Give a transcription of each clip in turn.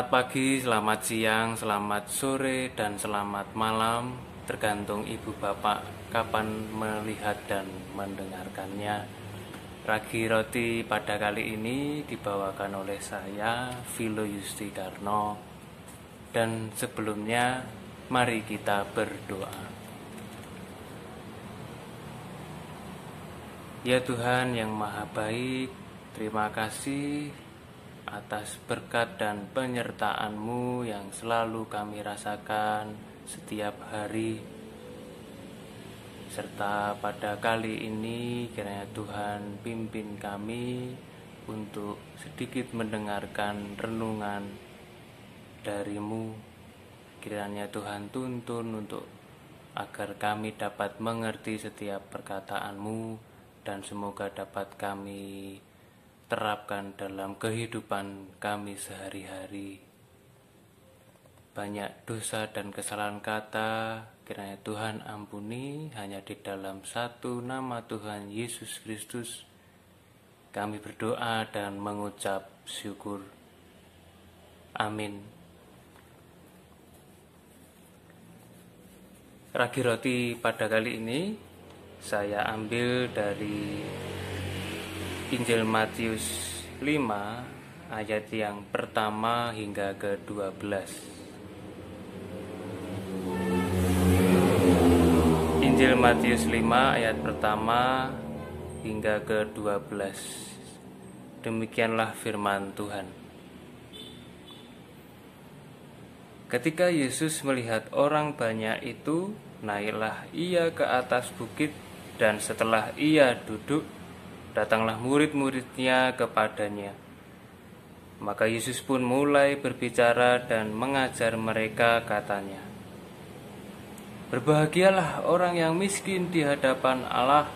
Selamat pagi, selamat siang, selamat sore, dan selamat malam, tergantung ibu bapak kapan melihat dan mendengarkannya. Ragi Roti pada kali ini dibawakan oleh saya, Vilo Yustikarno. Dan sebelumnya, mari kita berdoa. Ya Tuhan yang Maha Baik, terima kasih atas berkat dan penyertaan-Mu yang selalu kami rasakan setiap hari. Serta pada kali ini kiranya Tuhan pimpin kami untuk sedikit mendengarkan renungan dari-Mu. Kiranya Tuhan tuntun untuk agar kami dapat mengerti setiap perkataan-Mu, dan semoga dapat kami terapkan dalam kehidupan kami sehari-hari. Banyak dosa dan kesalahan kata, kiranya Tuhan ampuni. Hanya di dalam satu nama Tuhan Yesus Kristus kami berdoa dan mengucap syukur. Amin. Ragi Roti pada kali ini saya ambil dari Injil Matius 5 ayat yang pertama hingga ke-12. Injil Matius 5 ayat pertama hingga ke-12. Demikianlah firman Tuhan. Ketika Yesus melihat orang banyak itu, naiklah ia ke atas bukit, dan setelah ia duduk, datanglah murid-muridnya kepadanya. Maka Yesus pun mulai berbicara dan mengajar mereka, katanya, "Berbahagialah orang yang miskin di hadapan Allah,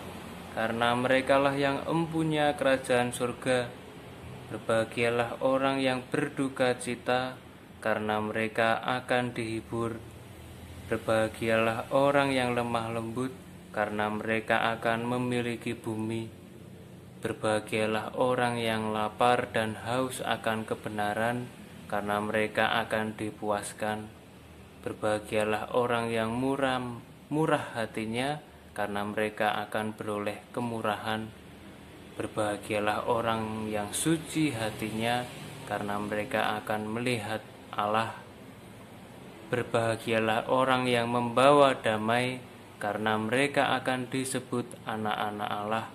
karena merekalah yang empunya kerajaan surga. Berbahagialah orang yang berduka cita, karena mereka akan dihibur. Berbahagialah orang yang lemah lembut, karena mereka akan memiliki bumi. Berbahagialah orang yang lapar dan haus akan kebenaran, karena mereka akan dipuaskan. Berbahagialah orang yang murah hatinya, karena mereka akan beroleh kemurahan. Berbahagialah orang yang suci hatinya, karena mereka akan melihat Allah. Berbahagialah orang yang membawa damai, karena mereka akan disebut anak-anak Allah.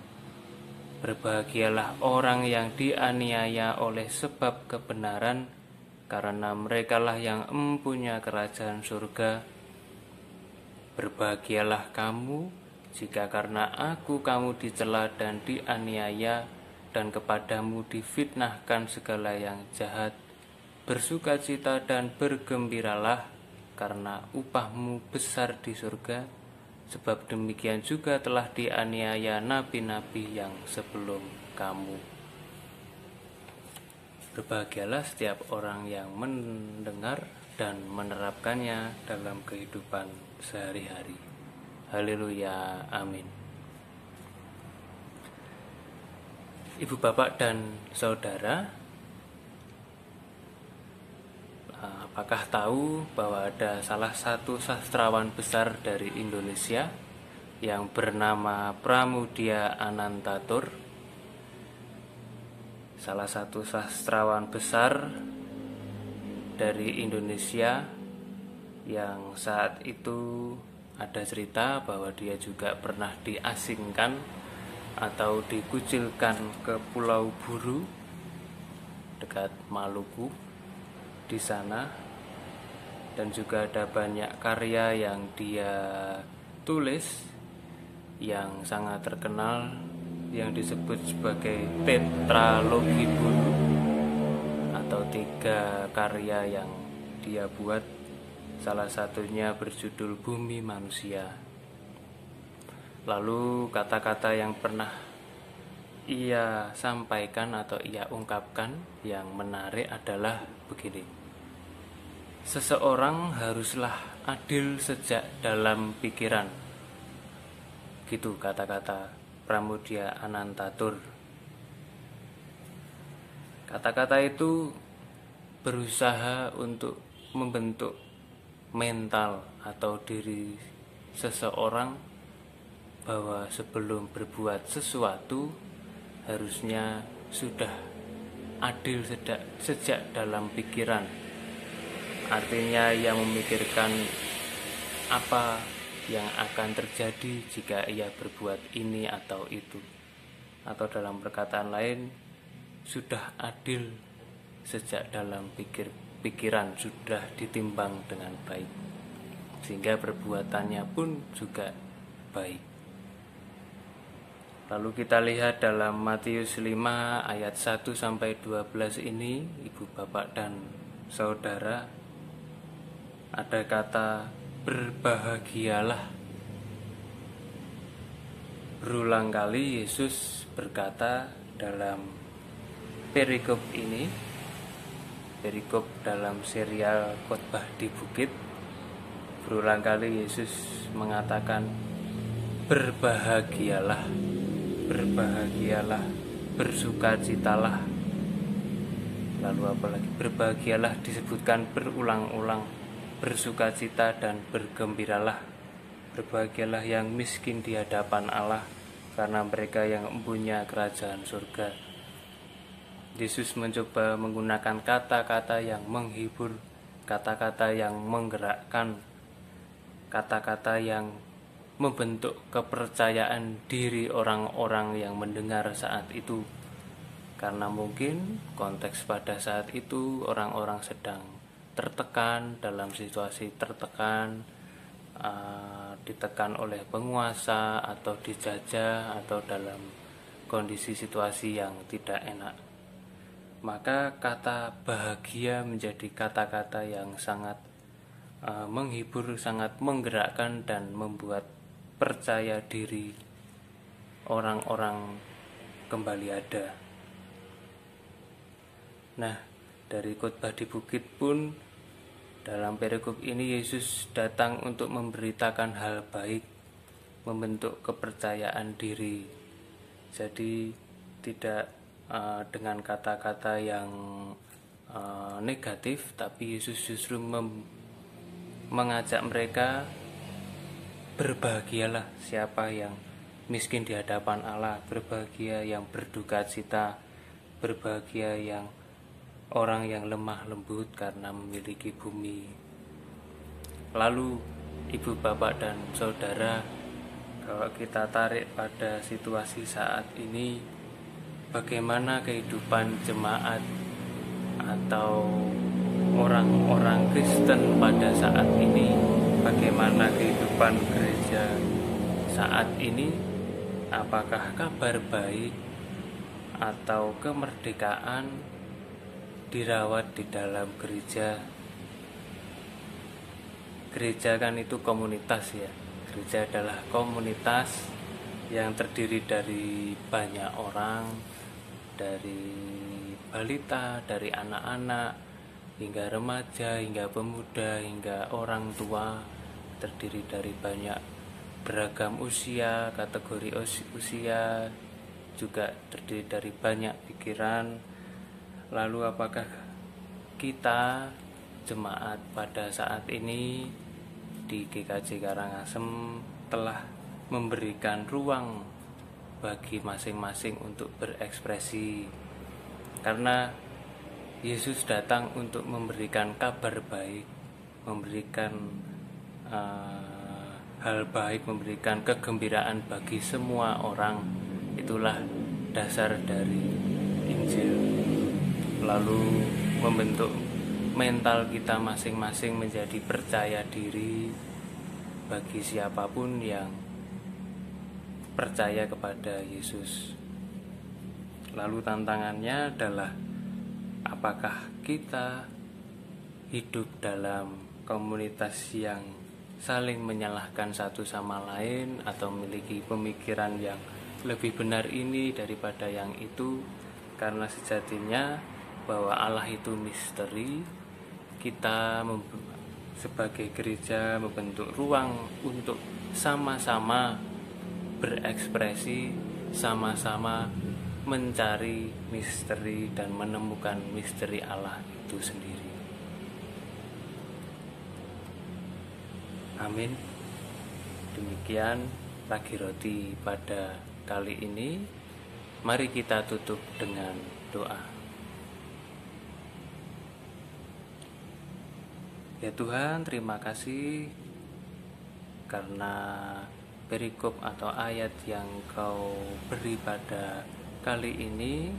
Berbahagialah orang yang dianiaya oleh sebab kebenaran, karena merekalah yang empunya kerajaan surga. Berbahagialah kamu jika karena aku kamu dicela dan dianiaya, dan kepadamu difitnahkan segala yang jahat. Bersukacita dan bergembiralah, karena upahmu besar di surga, sebab demikian juga telah dianiaya nabi-nabi yang sebelum kamu." Berbahagialah setiap orang yang mendengar dan menerapkannya dalam kehidupan sehari-hari. Haleluya, amin. Ibu, bapak, dan saudara, apakah tahu bahwa ada salah satu sastrawan besar dari Indonesia yang bernama Pramudia Anantatur? Salah satu sastrawan besar dari Indonesia yang saat itu ada cerita bahwa dia juga pernah diasingkan atau dikucilkan ke Pulau Buru dekat Maluku di sana, dan juga ada banyak karya yang dia tulis yang sangat terkenal yang disebut sebagai tetralogi Buru, atau 3 karya yang dia buat. Salah satunya berjudul Bumi Manusia. Lalu kata-kata yang pernah ia sampaikan atau ia ungkapkan yang menarik adalah begini: "Seseorang haruslah adil sejak dalam pikiran." Gitu kata-kata Pramudia Anantatur. Kata-kata itu berusaha untuk membentuk mental atau diri seseorang bahwa sebelum berbuat sesuatu harusnya sudah adil sejak dalam pikiran. Artinya ia memikirkan apa yang akan terjadi jika ia berbuat ini atau itu. Atau dalam perkataan lain, sudah adil sejak dalam pikiran, sudah ditimbang dengan baik. Sehingga perbuatannya pun juga baik. Lalu kita lihat dalam Matius 5 ayat 1-12 ini, Ibu Bapak dan Saudara, ada kata berbahagialah. Berulang kali Yesus berkata dalam perikop ini, perikop dalam serial khotbah di bukit, berulang kali Yesus mengatakan berbahagialah, berbahagialah, bersukacitalah. Lalu apalagi berbahagialah disebutkan berulang-ulang, bersukacita dan bergembiralah. Berbahagialah yang miskin di hadapan Allah, karena mereka yang mempunyai kerajaan surga. Yesus mencoba menggunakan kata-kata yang menghibur, kata-kata yang menggerakkan, kata-kata yang membentuk kepercayaan diri orang-orang yang mendengar saat itu. Karena mungkin konteks pada saat itu orang-orang sedang tertekan, dalam situasi tertekan, ditekan oleh penguasa atau dijajah atau dalam kondisi situasi yang tidak enak. Maka kata bahagia menjadi kata-kata yang sangat menghibur, sangat menggerakkan dan membuat percaya diri orang-orang kembali ada. Nah, dari khotbah di bukit pun dalam perikop ini Yesus datang untuk memberitakan hal baik, membentuk kepercayaan diri. Jadi tidak dengan kata-kata yang negatif, tapi Yesus justru mengajak mereka berbahagialah siapa yang miskin di hadapan Allah, berbahagia yang berduka cita, berbahagia yang orang yang lemah lembut karena memiliki bumi. Lalu Ibu Bapak dan Saudara, kalau kita tarik pada situasi saat ini, bagaimana kehidupan jemaat atau orang-orang Kristen pada saat ini, bagaimana kehidupan gereja saat ini, apakah kabar baik atau kemerdekaan dirawat di dalam gereja? Gereja kan itu komunitas ya. Gereja adalah komunitas yang terdiri dari banyak orang, dari balita, dari anak-anak, hingga remaja, hingga pemuda, hingga orang tua, terdiri dari banyak beragam usia, kategori usia, juga terdiri dari banyak pikiran. Lalu apakah kita jemaat pada saat ini di GKJ Karangasem telah memberikan ruang bagi masing-masing untuk berekspresi? Karena Yesus datang untuk memberikan kabar baik, memberikan hal baik, memberikan kegembiraan bagi semua orang. Itulah dasar dari Injil. Lalu membentuk mental kita masing-masing menjadi percaya diri bagi siapapun yang percaya kepada Yesus. Lalu tantangannya adalah apakah kita hidup dalam komunitas yang saling menyalahkan satu sama lain atau memiliki pemikiran yang lebih benar ini daripada yang itu. Karena sejatinya bahwa Allah itu misteri, kita sebagai gereja membentuk ruang untuk sama-sama berekspresi, sama-sama mencari misteri dan menemukan misteri Allah itu sendiri. Amin. Demikian Pagi Roti pada kali ini. Mari kita tutup dengan doa. Ya Tuhan, terima kasih karena perikop atau ayat yang Kau beri pada kali ini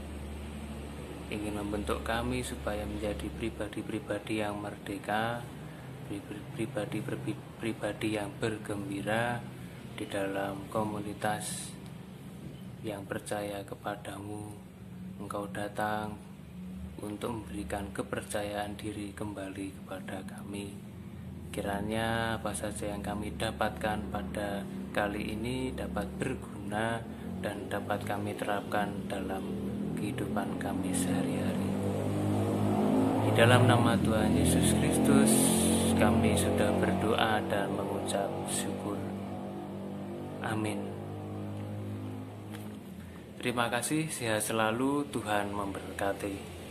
ingin membentuk kami supaya menjadi pribadi-pribadi yang merdeka, pribadi yang bergembira di dalam komunitas yang percaya kepadamu. Engkau datang untuk memberikan kepercayaan diri kembali kepada kami. Kiranya apa saja yang kami dapatkan pada kali ini dapat berguna dan dapat kami terapkan dalam kehidupan kami sehari-hari. Di dalam nama Tuhan Yesus Kristus kami sudah berdoa dan mengucap syukur. Amin. Terima kasih, sehat selalu, Tuhan memberkati.